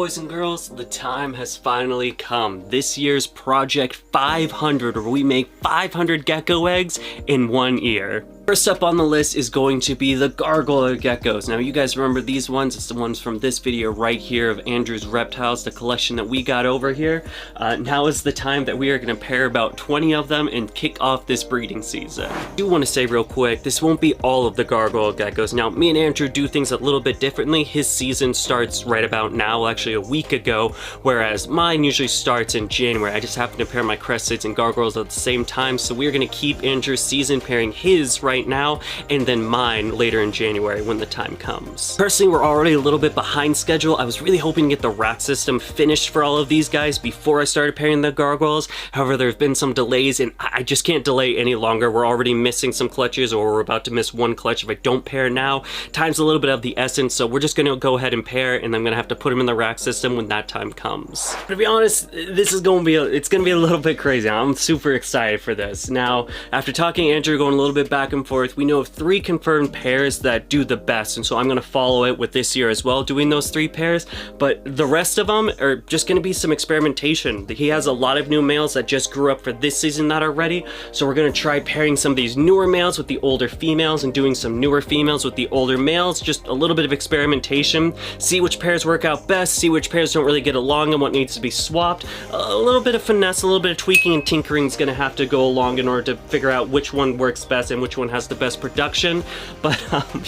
boys and girls, the time has finally come. This year's Project 500, where we make 500 gecko eggs in 1 year. First up on the list is going to be the Gargoyle Geckos. Now you guys remember these ones? It's the ones from this video right here of Andrew's reptiles, the collection that we got over here. Now is the time that we are going to pair about 20 of them and kick off this breeding season. I do want to say real quick, this won't be all of the Gargoyle Geckos. Now me and Andrew do things a little bit differently. His season starts right about now, actually a week ago, whereas mine usually starts in January. I just happen to pair my cresteds and gargoyles at the same time, so we're going to keep Andrew's season pairing his right now and then mine later in January when the time comes. Personally, we're already a little bit behind schedule. I was really hoping to get the rat system finished for all of these guys before I started pairing the gargoyles. However, there have been some delays and I just can't delay any longer. We're already missing some clutches, or we're about to miss one clutch if I don't pair now. Time's a little bit of the essence, so we're just going to go ahead and pair, and I'm going to have to put them in the rack system when that time comes. But to be honest, this is going to be it's going to be a little bit crazy. I'm super excited for this. Now, after talking to Andrew, going a little bit back and forth, we know of 3 confirmed pairs that do the best, and so I'm going to follow it with this year as well, doing those 3 pairs, but the rest of them are just going to be some experimentation. He has a lot of new males that just grew up for this season that are ready, so we're going to try pairing some of these newer males with the older females and doing some newer females with the older males. Just a little bit of experimentation, see which pairs work out best, see which pairs don't really get along and what needs to be swapped. A little bit of finesse, a little bit of tweaking and tinkering is going to have to go along in order to figure out which one works best and which one has the best production. But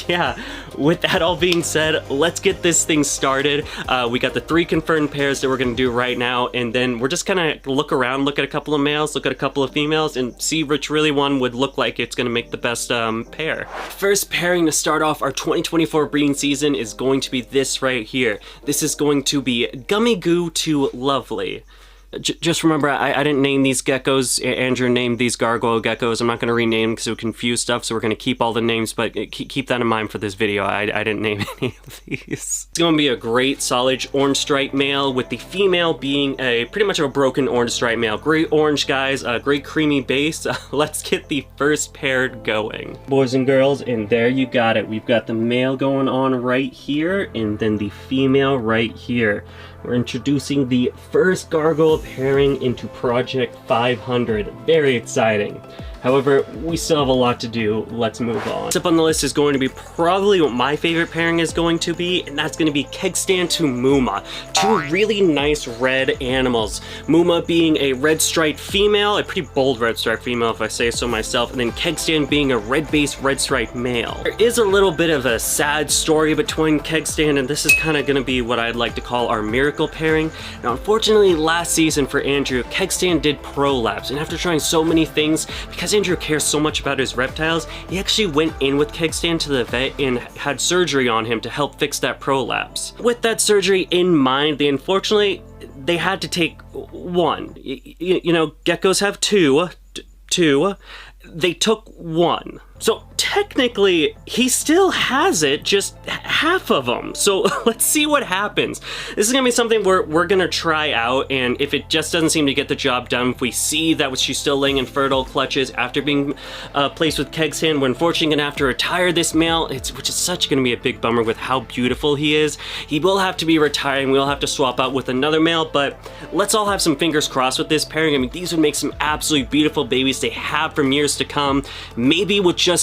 yeah, with that all being said, let's get this thing started. We got the 3 confirmed pairs that we're going to do right now, and then we're just gonna look around, look at a couple of males, look at a couple of females, and see which really one would look like it's going to make the best pair. First pairing to start off our 2024 breeding season is going to be this right here. This is going to be Gummy Goo to Lovely. Just remember, I didn't name these geckos. Andrew named these Gargoyle Geckos. I'm not going to rename because it would confuse stuff, so we're going to keep all the names, but keep that in mind for this video. I didn't name any of these. It's going to be a great solid orange stripe male, with the female being a pretty much of a broken orange stripe male. Great orange, guys. Great creamy base. Let's get the first pair going. Boys and girls, and there you got it. We've got the male going on right here, and then the female right here. We're introducing the first gargoyle pairing into Project 500. Very exciting. However, we still have a lot to do. Let's move on. Next up on the list is going to be probably what my favorite pairing is going to be, and that's going to be Kegstand to Muma. 2 really nice red animals. Muma being a red striped female, a pretty bold red striped female if I say so myself, and then Kegstand being a red-based red striped male. There is a little bit of a sad story between Kegstand, and this is kind of going to be what I'd like to call our miracle pairing. Now, unfortunately, last season for Andrew, Kegstand did prolapse, and after trying so many things, because Andrew cares so much about his reptiles, he actually went in with Kegstand to the vet and had surgery on him to help fix that prolapse. With that surgery in mind, unfortunately, they had to take 1. You know, geckos have 2. They took 1. So technically, he still has it, just half of them. So let's see what happens. This is going to be something we're going to try out, and if it just doesn't seem to get the job done, if we see that she's still laying in fertile clutches after being placed with Kegstand, we're unfortunately going to have to retire this male, which is such going to be a big bummer with how beautiful he is. He will have to be retiring. We'll have to swap out with another male, but let's all have some fingers crossed with this pairing. I mean, these would make some absolutely beautiful babies to have for years to come. Maybe with just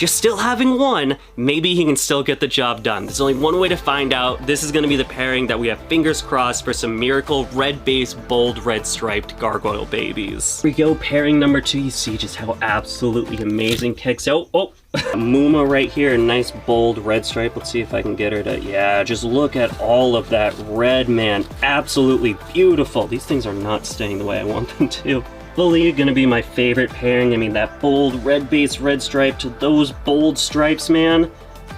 still having 1, maybe he can still get the job done. There's only one way to find out. This is going to be the pairing that we have fingers crossed for some miracle red-based, bold, red-striped gargoyle babies. Here we go, pairing number 2. You see just how absolutely amazing Kegstand. Oh, Muma right here, a nice bold red stripe. Let's see if I can get her to, yeah, just look at all of that red, man. Absolutely beautiful. These things are not staying the way I want them to. Fully gonna be my favorite pairing. I mean, that bold red-based red stripe to those bold stripes, man.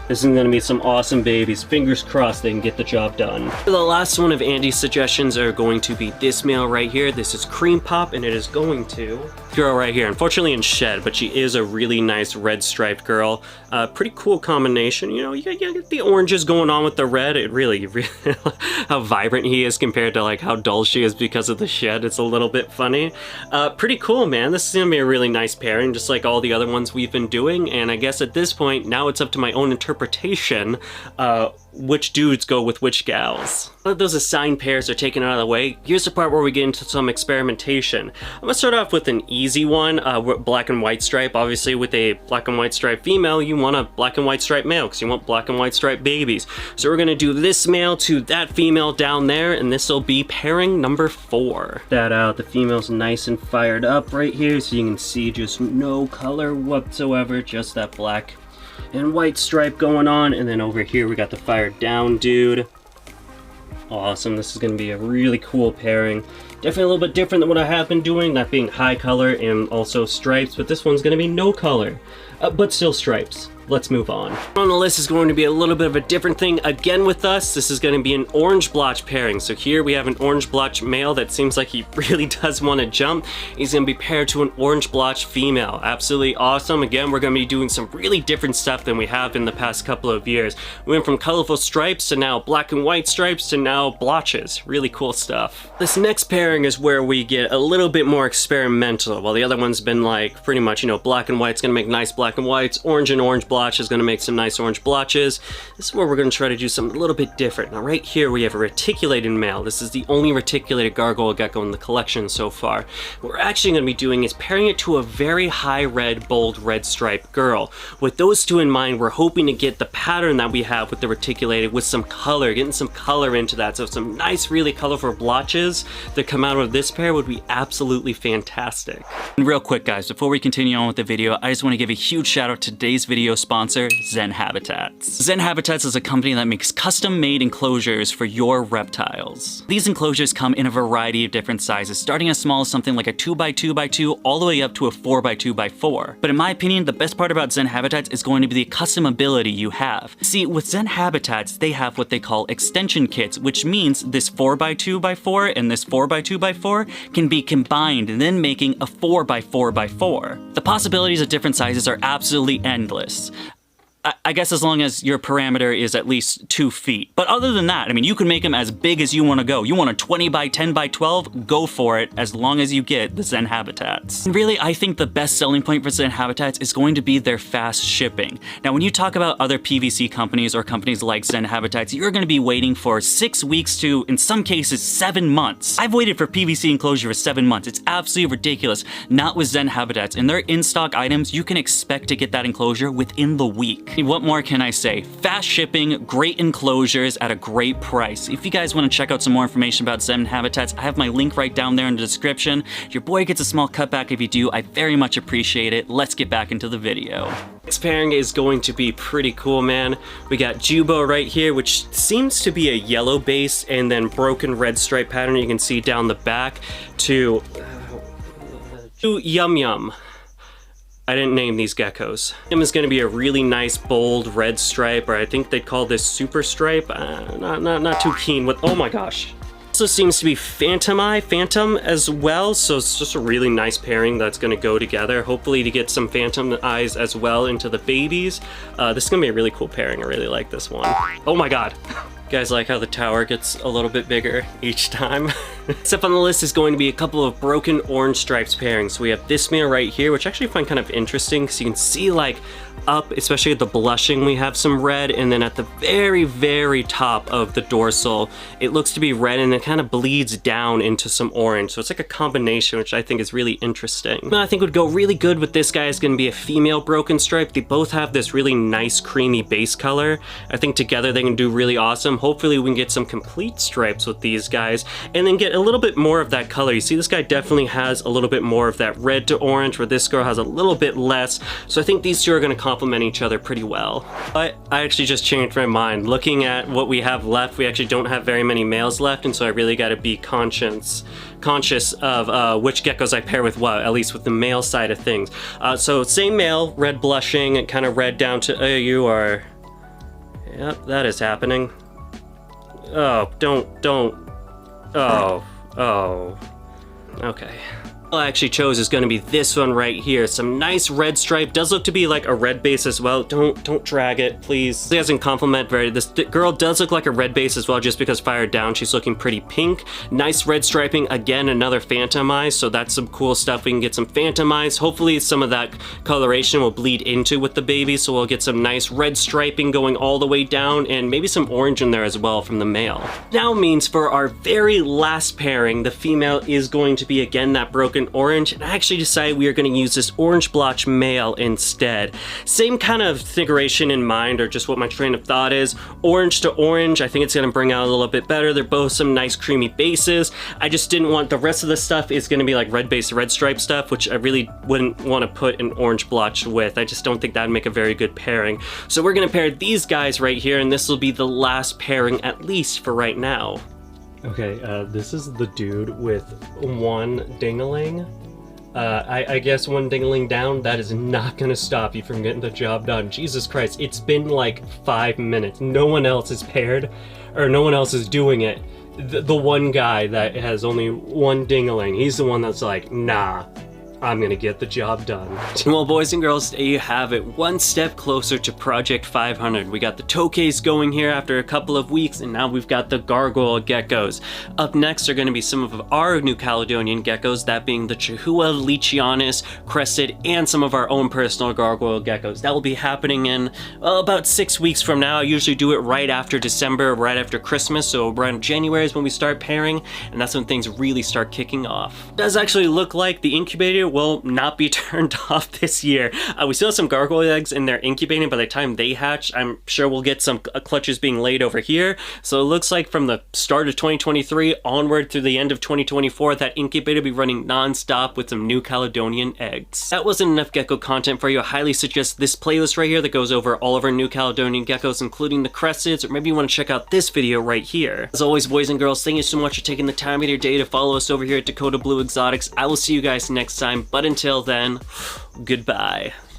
This is gonna be some awesome babies. Fingers crossed they can get the job done. The last one of Andy's suggestions are going to be this male right here. This is Cream Pop, and it is going to girl right here. Unfortunately in shed, but she is a really nice red striped girl. Pretty cool combination. You know, you get the oranges going on with the red. It really how vibrant he is compared to like how dull she is because of the shed. It's a little bit funny. Pretty cool, man. This is gonna be a really nice pairing, just like all the other ones we've been doing. And I guess at this point, now it's up to my own interpretation interpretation which dudes go with which gals. Now that those assigned pairs are taken out of the way, here's the part where we get into some experimentation. I'm gonna start off with an easy one, black and white stripe. Obviously with a black and white stripe female, you want a black and white stripe male because you want black and white stripe babies. So we're gonna do this male to that female down there, and this will be pairing number 4. That out, the female's nice and fired up right here, so you can see just no color whatsoever, just that black and white stripe going on. And then over here we got the fired down dude. Awesome, this is going to be a really cool pairing. Definitely a little bit different than what I have been doing, that being high color and also stripes, but this one's going to be no color, but still stripes. Let's move on. On the list is going to be a little bit of a different thing again with us. This is going to be an orange blotch pairing. So here we have an orange blotch male that seems like he really does want to jump. He's going to be paired to an orange blotch female. Absolutely awesome. Again, we're going to be doing some really different stuff than we have in the past couple of years. We went from colorful stripes to now black and white stripes to now blotches. Really cool stuff. This next pairing is where we get a little bit more experimental. While the other one's been like pretty much, you know, black and white's going to make nice black and whites, orange and orange blotch is going to make some nice orange blotches. This is where we're going to try to do something a little bit different. Now right here we have a reticulated male. This is the only reticulated gargoyle gecko in the collection so far. What we're actually going to be doing is pairing it to a very high red, bold red stripe girl. With those two in mind, we're hoping to get the pattern that we have with the reticulated with some color, getting some color into that. So some nice, really colorful blotches that come out of this pair would be absolutely fantastic. And real quick guys, before we continue on with the video, I just want to give a huge shout out to today's video sponsor, Zen Habitats. Zen Habitats is a company that makes custom-made enclosures for your reptiles. These enclosures come in a variety of different sizes, starting as small as something like a 2x2x2 all the way up to a 4x2x4. But in my opinion, the best part about Zen Habitats is going to be the customability you have. See, with Zen Habitats, they have what they call extension kits, which means this 4x2x4 and this 4x2x4 can be combined and then making a 4x4x4. The possibilities of different sizes are absolutely endless. I guess as long as your parameter is at least 2 feet. But other than that, I mean, you can make them as big as you want to go. You want a 20x10x12, go for it, as long as you get the Zen Habitats. And really, I think the best selling point for Zen Habitats is going to be their fast shipping. Now, when you talk about other PVC companies or companies like Zen Habitats, you're going to be waiting for 6 weeks to, in some cases, 7 months. I've waited for PVC enclosure for 7 months. It's absolutely ridiculous. Not with Zen Habitats. In their in-stock items, you can expect to get that enclosure within the week. What more can I say? Fast shipping, great enclosures at a great price. If you guys want to check out some more information about Zen Habitats, I have my link right down there in the description. Your boy gets a small cutback if you do. I very much appreciate it. Let's get back into the video. Next pairing is going to be pretty cool, man. We got Jubo right here, which seems to be a yellow base and then broken red stripe pattern you can see down the back to Yum Yum. I didn't name these geckos. Him is going to be a really nice bold red stripe, or I think they'd call this super stripe. Not too keen with, oh my gosh. Also seems to be Phantom as well, so it's just a really nice pairing that's going to go together. Hopefully to get some Phantom eyes as well into the babies. This is going to be a really cool pairing. I really like this one. Oh my god. You guys like how the tower gets a little bit bigger each time? Next up on the list is going to be a couple of broken orange stripes pairings. So we have this male right here, which I actually find kind of interesting because you can see like up, especially at the blushing, we have some red, and then at the very, very top of the dorsal, it looks to be red and it kind of bleeds down into some orange. So it's like a combination, which I think is really interesting. But I think would go really good with this guy is going to be a female broken stripe. They both have this really nice creamy base color. I think together they can do really awesome. Hopefully we can get some complete stripes with these guys and then get a little bit more of that color. You see this guy definitely has a little bit more of that red to orange, where this girl has a little bit less. So I think these two are going to complement each other pretty well. But I actually just changed my mind. Looking at what we have left, we actually don't have very many males left, and so I really got to be conscious of which geckos I pair with what, at least with the male side of things. So same male, red blushing, and kind of red down to, you are, yep, that is happening. Oh, don't, oh, okay. I actually chose is going to be this one right here. Some nice red stripe. Does look to be like a red base as well. Don't drag it, please. It doesn't complement very. This girl does look like a red base as well, just because fired down, she's looking pretty pink. Nice red striping. Again, another phantom eyes, so that's some cool stuff. We can get some phantom eyes. Hopefully some of that coloration will bleed into with the baby, so we'll get some nice red striping going all the way down, and maybe some orange in there as well from the male. Now means for our very last pairing, the female is going to be again that broken orange, and I actually decided we are going to use this orange blotch male instead. Same kind of configuration in mind, or just what my train of thought is. Orange to orange, I think it's going to bring out a little bit better. They're both some nice creamy bases. I just didn't want the rest of the stuff is going to be like red base, red stripe stuff, which I really wouldn't want to put an orange blotch with. I just don't think that'd make a very good pairing. So we're going to pair these guys right here, and this will be the last pairing, at least for right now. Okay, this is the dude with one ding-a-ling. I guess one ding-a-ling down, that is not gonna stop you from getting the job done. Jesus Christ, it's been like 5 minutes. No one else is paired, or no one else is doing it. The one guy that has only one ding-a-ling, he's the one that's like, nah, I'm gonna get the job done. Well, boys and girls, there you have it. One step closer to Project 500. We got the toe case going here after a couple of weeks, and now we've got the Gargoyle Geckos. Up next are gonna be some of our New Caledonian geckos, that being the Chihuahua Leachianus, Crested, and some of our own personal Gargoyle Geckos. That will be happening in, well, about 6 weeks from now. I usually do it right after December, right after Christmas, so around January is when we start pairing, and that's when things really start kicking off. It does actually look like the incubator will not be turned off this year. We still have some gargoyle eggs in there incubating. By the time they hatch, I'm sure we'll get some clutches being laid over here. So it looks like from the start of 2023 onward through the end of 2024, that incubator will be running non-stop with some New Caledonian eggs. That wasn't enough gecko content for you. I highly suggest this playlist right here that goes over all of our New Caledonian geckos, including the cresteds, or maybe you want to check out this video right here. As always, boys and girls, thank you so much for taking the time of your day to follow us over here at Dakota Blue Exotics. I will see you guys next time. But until then, goodbye.